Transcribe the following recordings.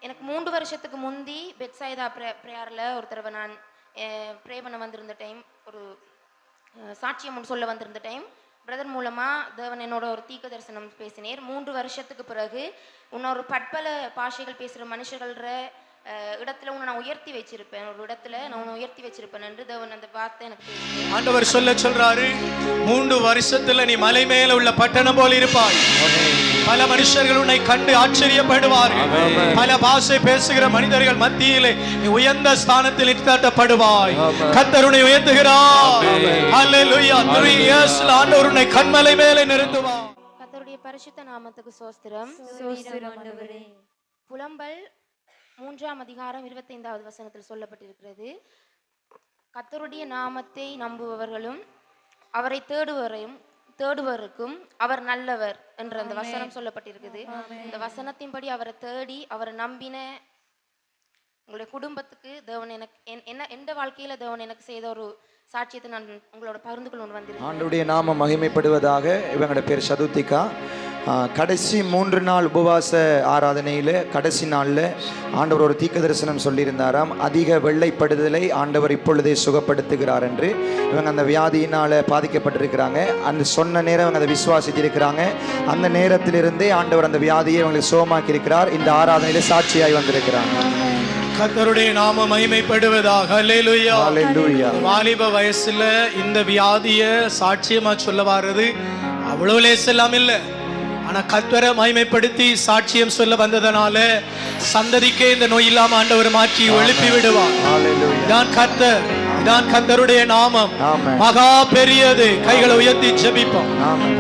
எனக்கு 3 வருஷத்துக்கு முந்தி பெட்சைதா பிரேயரில் ஒரு தடவை நான் ப்ரே பண்ண வந்திருந்த டைம், ஒரு சாட்சியம் சொல்ல வந்திருந்த டைம், பிரதர் மூலமாக தேவன் என்னோட ஒரு தீர்க்க தரிசனம் பேசினேர். 3 வருஷத்துக்கு பிறகு இன்னொரு பற்பல பாஷைகள் பேசுகிற மனுஷர்கள இடத்துல உன்னை நான் உயர்த்தி வச்சிருப்பேன், ஒரு இடத்துல நான் உன்னை உயர்த்தி வச்சிருப்பேன் என்று தேவன் அந்த வார்த்தை எனக்கு பேசுகிறேன். ஆண்டவர் சொல்றாரு, 3 வருஷத்துல நீ மலை மேல உள்ள பட்டணம் போல இருப்பாய். பல மனுஷர்கள் உன்னை கண்டு ஆச்சரியப்படுவார்கள். பல பாஷை பேசுகிற மனிதர்கள் மத்தியிலே நீ உயர்ந்த ஸ்தானத்தில் நிறுத்தப்படுவாய். கர்த்தர் உன்னை உயர்த்துகிறார். ஹல்லேலூயா. 3 இயர்ஸ்ல ஆண்டவர் உன்னை கண்மலை மேலே நிறுத்துவார். கர்த்தருடைய பரிசுத்த நாமத்துக்கு ஸ்தோத்திரம். ஆண்டவரே. புலம்பல் 3ஆம் அதிகாரம் 25வது வசனத்தில் சொல்லப்பட்டிருக்கிறது, கர்த்தருடைய நாமத்தை நம்புபவர்களும் அவரை தேடுவருக்கும் அவர் நல்லவர் என்ற அந்த வசனம் சொல்லப்பட்டிருக்குது. இந்த வசனத்தின்படி அவரை தேடி அவரை நம்பின உங்களுடைய குடும்பத்துக்கு தேவன் எனக்கு எந்த வாழ்க்கையில தேவன் எனக்கு செய்த ஒரு சாட்சியத்தை நான் உங்களோட பகிர்ந்து கொண்டு வந்திருக்கேன். ஆண்டவருடைய நாமம் மகிமைப்படுவதாக. இவங்களோட பேர் சதுத்திகா. கடைசி 3 நாள் உபவாச ஆராதனையில் கடைசி நாளில் ஆண்டவர் ஒரு தீர்க்க தரிசனம் சொல்லியிருந்தாராம். அதிக வெள்ளைப்படுதலை ஆண்டவர் இப்பொழுதே சுகப்படுத்துகிறார் என்று. இவங்க அந்த வியாதியினால் பாதிக்கப்பட்டிருக்கிறாங்க. அந்த சொன்ன நேரம் இவங்க அதை விசுவாசித்திருக்கிறாங்க. அந்த நேரத்திலிருந்தே ஆண்டவர் அந்த வியாதியை இவங்களுக்கு சுகமாக்கி இருக்கிறார். இந்த ஆராதனையில் சாட்சியாய் வந்திருக்கிறாங்க. கர்த்தருடைய நாம மகிமைப்படுவதாக. ஹல்லேலூயா. ஹல்லேலூயா. வாலிப வயசுல இந்த வியாதிய சாட்சியமா சொல்ல வர்றது அவ்வளவு லேசெல்லாம் இல்லை. ஆனா கர்த்தரை மகிமைப்படுத்தி சாட்சியம் சொல்ல வந்ததனால சந்ததிக்கே இந்த நோய் இல்லாம ஆண்டவர் மாற்றி எழுப்பி விடுவார். இதான் கர்த்தர், இதான் கர்த்தருடைய நாமம். மகா பெரியது. கைகளை உயர்த்தி ஜெபிப்போம்.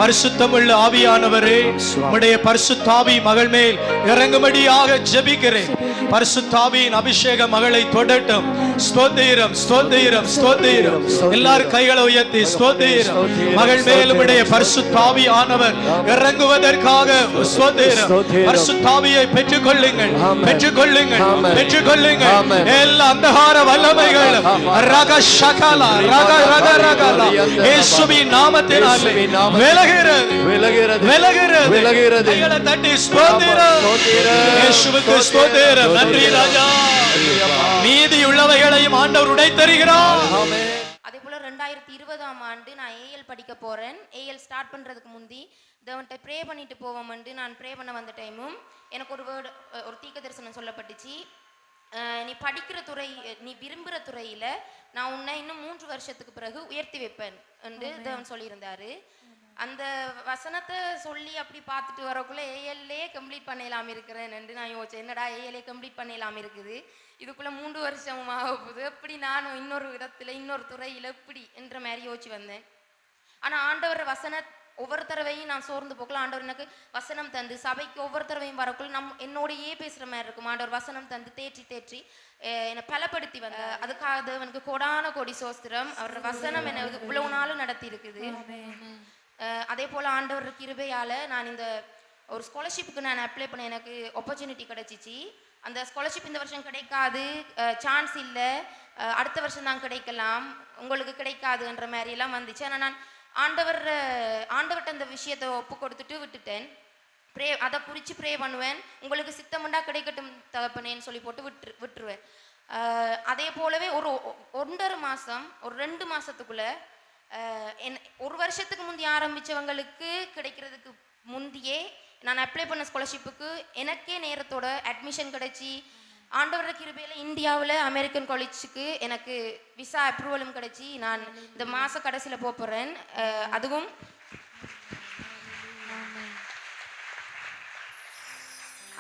பரிசுத்தமுள்ள ஆவியானவரே, உம்முடைய பரிசுத்த ஆவி மகள் மேல் இறங்கும்படியாக ஜெபிக்கிறேன். பரிசுத்த ஆவியின் அபிஷேகம் மகளை தொடட்டும். ஸ்தோத்திரம், ஸ்தோத்திரம், ஸ்தோத்திரம். எல்லாரும் கைகளை உயர்த்தி ஸ்தோத்திரம். மகள் மேல் உம்முடைய பரிசுத்த ஆவியானவர் இறங்குவதற்காக ஸ்தோத்திரம். பரிசுத்த ஆவியை பெற்றுக்கொள்ளுங்கள், பெற்றுக்கொள்ளுங்கள், பெற்றுக்கொள்ளுங்கள். எல்லா அந்தகார வல்லமைகள் இயேசுவின் நாமத்தினாலே விலகுகிறது, விலகுகிறது, விலகுகிறது. கைகளை தட்டி ஸ்தோத்திரம். இயேசுவுக்கு ஸ்தோத்திரம். நன்றி ராஜா. நீதி உள்ளவைகளையும் ஆண்டவர் உடைத்தருகிறார். அதே போல 2020ஆம் ஆண்டு நான் ஏஎல் படிக்க போறேன். ஏஎல் ஸ்டார்ட் பண்றதுக்கு முந்தி தேவன்கிட்ட ப்ரே பண்ணிட்டு போவோம் என்று நான் ப்ரே பண்ண வந்த டைமும் எனக்கு ஒரு தீர்க்க தரிசனம் சொல்லப்பட்டுச்சு. நீ படிக்கிற துறை, நீ விரும்புகிற துறையில் நான் உன்னை இன்னும் 3 வருஷத்துக்கு பிறகு உயர்த்தி வைப்பேன் என்று தேவன் சொல்லியிருந்தாரு. அந்த வசனத்தை சொல்லி அப்படி பார்த்துட்டு வரக்குள்ளே ஏஎல்லே கம்ப்ளீட் பண்ணலாம் இருக்கிறேன் என்று நான் யோசிச்சேன். என்னடா ஏஎல்ஏ கம்ப்ளீட் பண்ணலாம் இருக்குது, இதுக்குள்ளே 3 வருஷம் ஆக போகுது, எப்படி நானும் இன்னொரு இடத்துல இன்னொரு துறையில் எப்படி என்ற மாதிரி யோசிச்சு வந்தேன். ஆனால் ஆண்டவர் ஒவ்வொரு தடவையும் நான் சோர்ந்து போக்கல ஆண்டவர் எனக்கு வசனம் தந்து சபைக்கு ஒவ்வொரு தடவையும் வரக்குள்ள என்னோடையே பேசுகிற மாதிரி இருக்கும். ஆண்டவர் வசனம் தந்து தேற்றி என்னை பலப்படுத்தி வந்த அதுக்காக தேவனுக்கு கோடான கோடி சோஸ்திரம். அவரோட வசனம் என்னை இவ்வளவு நாளும் நடத்தி இருக்குது. அதே போல் ஆண்டவர் கிருபையால் நான் இந்த ஒரு ஸ்காலர்ஷிப்புக்கு நான் அப்ளை பண்ண எனக்கு ஆப்பர்ச்சுனிட்டி கிடைச்சிச்சு. அந்த ஸ்காலர்ஷிப் இந்த வருஷம் கிடைக்காது, சான்ஸ் இல்லை, அடுத்த வருஷம் தான் கிடைக்கலாம், உங்களுக்கு கிடைக்காதுன்ற மாதிரி எல்லாம் வந்துச்சு. ஆனால் நான் ஆண்டவர்கிட்ட அந்த விஷயத்தை ஒப்பு கொடுத்துட்டு விட்டுட்டேன். அதை குறித்து ப்ரே பண்ணுவேன். உங்களுக்கு சித்தமுண்டா கிடைக்கட்டும் தகப்பனேன்னு சொல்லி போட்டு விட்டுருவேன். அதே போலவே ஒரு 1.5 மாதம், ஒரு 2 மாதத்துக்குள்ளே 1 வருஷத்துக்கு முந்தைய ஆரம்பித்தவங்களுக்கு கிடைக்கிறதுக்கு முந்தையே நான் அப்ளை பண்ண ஸ்காலர்ஷிப்புக்கு எனக்கே நேரத்தோட அட்மிஷன் கிடைச்சி, ஆண்டவர கிருபையில் இந்தியாவில் அமெரிக்கன் காலேஜுக்கு எனக்கு விசா அப்ரூவலும் கிடைச்சி நான் இந்த மாத கடைசியில் போகிறேன்.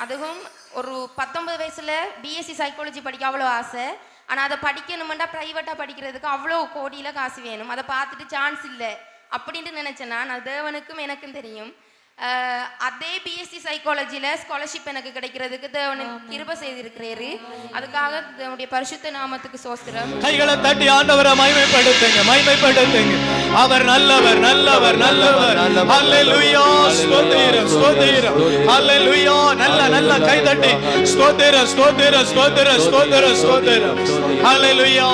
அதுவும் ஒரு 19 வயசில் பிஎஸ்சி சைக்காலஜி படிக்க அவ்வளோ ஆசை. ஆனால் அதை படிக்கணுமெண்டா ப்ரைவேட்டாக படிக்கிறதுக்கு அவ்வளோ கோடியில் காசு வேணும். அதை பார்த்துட்டு சான்ஸ் இல்லை அப்படின்ட்டு நினச்சேன்னா நான் தேவனுக்கும் எனக்கும் தெரியும். அதே பிஎஸ்சி சைக்காலஜியில் ஸ்காலர்ஷிப் எனக்கு கிடைக்கிறதுக்கு தேவன் கிருபை செய்திருக்கிறாரு. அதுக்காக தேவனுடைய பரிசுத்த நாமத்துக்கு சோஸ்திரம். கைகளை தட்டி ஆண்டவரை மகிமைப்படுத்துங்க, மகிமைப்படுத்துங்க. அவர் நல்லவர், நல்லவர், நல்லவர். ஹல்லேலூயா. ஸ்தோத்திரம், ஸ்தோத்திரம். ஹல்லேலூயா. நல்ல கை தட்டி ஸ்தோத்திரம், ஸ்தோத்திரம், ஸ்தோத்திரம், ஸ்தோத்திரம், ஸ்தோத்திரம். ஹல்லேலூயா.